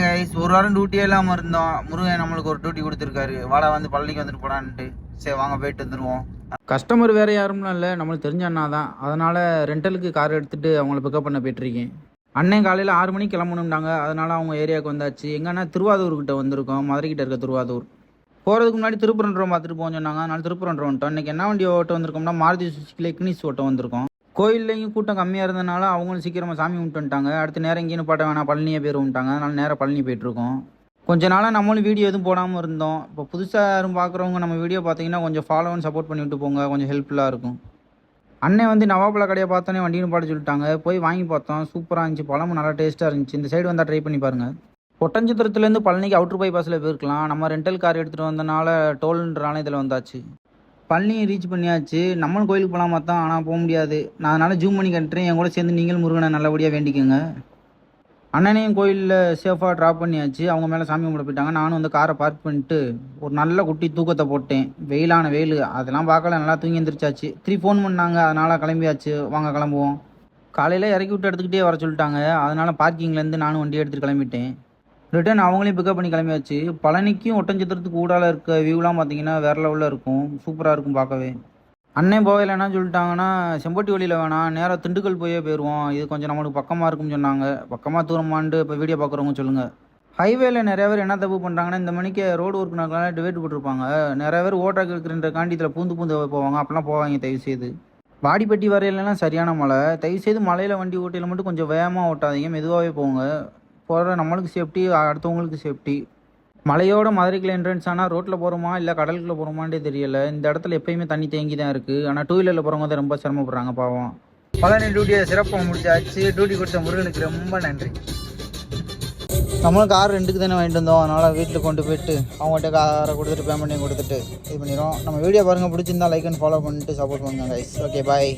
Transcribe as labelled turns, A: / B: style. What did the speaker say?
A: Guys ஒரு வாரம் டியூட்டியே இல்லாமல் இருந்தோம். முருகன் நம்மளுக்கு ஒரு டியூட்டி கொடுத்துருக்காரு. வாடா வந்து பள்ளிக்கு வந்துட்டு போடான்ட்டு. சரி வாங்க போயிட்டு வந்துடுவோம்.
B: கஸ்டமர் வேறு யாரும்லாம் இல்லை, நம்மளுக்கு தெரிஞ்ச அண்ணா தான். அதனால் ரெண்டலுக்கு கார் எடுத்துகிட்டு அவங்கள பிக்கப் பண்ண போயிட்டுருக்கேன். அண்ணன் காலையில் 6 மணிக்கு கிளம்பணும்னாங்க. அதனால் அவங்க ஏரியாவுக்கு வந்தாச்சு. எங்கன்னா திருவாதூர்கிட்ட வந்திருக்கோம், மதுரைக்கிட்ட இருக்க திருவாதூர். போகிறதுக்கு முன்னாடி திருப்பரன்றம் பார்த்துட்டு போக சொன்னாங்க. அதனால் திருப்பரன்றம் வந்துட்டோம். இன்றைக்கி என்ன வண்டி ஓட்ட வந்திருக்கோம்னா மாருதி சுசுக்கியில் இக்னிஸ் ஓட்ட வந்திருக்கோம். கோயில்லையும் கூட்டம் கம்மியாக இருந்ததுனால அவங்களும் சீக்கிரமாக சாமி கும்பிட்டு வந்துட்டாங்க. அடுத்து நேரம் எங்கேயும் பாட்ட வேணாம், பழனியே பேர் வந்துட்டாங்க. அதனால் நேராக பழனி போயிட்டுருக்கோம். கொஞ்ச நாளாக நம்மளும் வீடியோ எதுவும் போடாமல் இருந்தோம். இப்போ புதுசாக யாரும் பார்க்குறவங்க நம்ம வீடியோ பார்த்தீங்கன்னா கொஞ்சம் ஃபாலோ அண்ட் சப்போர்ட் பண்ணிவிட்டு போங்க, கொஞ்சம் ஹெல்ப்ஃபுல்லாக இருக்கும். அண்ணன் வந்து நவாப்பழ கடையை பார்த்தோன்னே வண்டின்னு பாட்டு சொல்லிட்டாங்க. போய் வாங்கி பார்த்தோம், சூப்பராக இருந்துச்சு. பழமும் நல்லா டேஸ்ட்டாக இருந்துச்சு. இந்த சைடு வந்தால் ட்ரை பண்ணி பாருங்கள். ஒட்டஞ்சத்திரத்துலேருந்து பழனிக்கு அவுட்ரு பைபாஸில் போயிருக்கலாம். நம்ம ரெண்டல் கார் எடுத்துகிட்டு வந்தனால டோல்ன்றனால இதில் வந்தாச்சு. பழனி ரீச் பண்ணியாச்சு. நம்மளும் கோயிலுக்கு போகலாமா தான், ஆனால் போக முடியாது. நான் அதனால் ஜூம் பண்ணி கட்டுறேன். என் கூட சேர்ந்து நீங்களும் முருகனை நல்லபடியாக வேண்டிக்கோங்க. அண்ணனையும் கோயிலில் சேஃபாக ட்ராப் பண்ணியாச்சு. அவங்க மேலே சாமி கும்பிட போயிட்டாங்க. நானும் வந்து காரை பார்க் பண்ணிட்டு ஒரு நல்ல குட்டி தூக்கத்தை போட்டேன். வெயிலான வெயில் அதெல்லாம் பார்க்கல, நல்லா தூங்கி எழுந்திரிச்சாச்சு. 3 ஃபோன் பண்ணாங்க, அதனால் கிளம்பியாச்சு. வாங்க கிளம்புவோம். காலையில் இறக்கி விட்டு எடுத்துக்கிட்டே வர சொல்லிட்டாங்க. அதனால் பார்க்கிங்லேருந்து நானும் வண்டி எடுத்துகிட்டு கிளம்பிட்டேன். ரிட்டர்ன் அவங்களையும் பிக்கப் பண்ணி கிளம்பியாச்சு. பழனிக்கும் ஒட்டஞ்சத்திரத்துக்கு ஊடால இருக்க வியூலாம் பார்த்தீங்கன்னா வேறு லெவலில் இருக்கும், சூப்பராக இருக்கும் பார்க்கவே. அண்ணன் போகையில் என்ன சொல்லிட்டாங்கன்னா, செம்பட்டி வழியில் வேணாம், நேராக திண்டுக்கல் போயிடுவோம், இது கொஞ்சம் நம்மளுக்கு பக்கமாக இருக்கும்னு சொன்னாங்க. பக்கமாக தூரமான்ட்டு இப்போ வீடியோ பார்க்குறவங்க சொல்லுங்கள். ஹைவேல நிறைய பேர் என்ன தப்பு பண்ணுறாங்கன்னா, இந்த மணிக்கு ரோடு ஒர்க்குனால டிவைட் போட்டிருப்பாங்க. நிறைய பேர் ஓட்டாக்கு இருக்கிற காண்டியத்தில் பூந்து போவாங்க. அப்போலாம் போவாங்க தயவு செய்து. வாடிப்பட்டி வரையிலலாம் சரியான மழை. தயவு செய்து மலையில் வண்டி ஓட்டியில் மட்டும் கொஞ்சம் வேகமாக ஓட்டாதீங்க, மெதுவாகவே போங்க. போகிற நம்மளுக்கு சேஃப்டி, அடுத்தவங்களுக்கு சேஃப்டி. மலையோட மதுரைக்குள்ள என்ட்ரன்ஸ் ஆனால் ரோட்டில் போகிறோமா இல்லை கடலுக்குள்ளே போகிறோமான்ட்டே தெரியலை. இந்த இடத்துல எப்பயுமே தண்ணி தேங்கி தான் இருக்குது. ஆனால் 2 வீலரில் போகிறவங்க தான் ரொம்ப சிரமப்படுறாங்க பாவம்.
A: பழனி டியூட்டியை சிறப்பாக முடிச்சாச்சு. டியூட்டி கொடுத்த முருகனுக்கு ரொம்ப நன்றி. நம்மளும் கார் 2க்கு தானே வாங்கிட்டு வந்தோம். அதனால் வீட்டில் கொண்டு போயிட்டு அவங்கள்ட்ட காரை கொடுத்துட்டு பேமெண்ட்டையும் கொடுத்துட்டு இது பண்ணிடுவோம். நம்ம வீடியோ பாருங்கள், பிடிச்சிருந்தா லைக் அண்ட் ஃபாலோ பண்ணிட்டு சப்போர்ட் பண்ணுங்க கைஸ். Okay bye.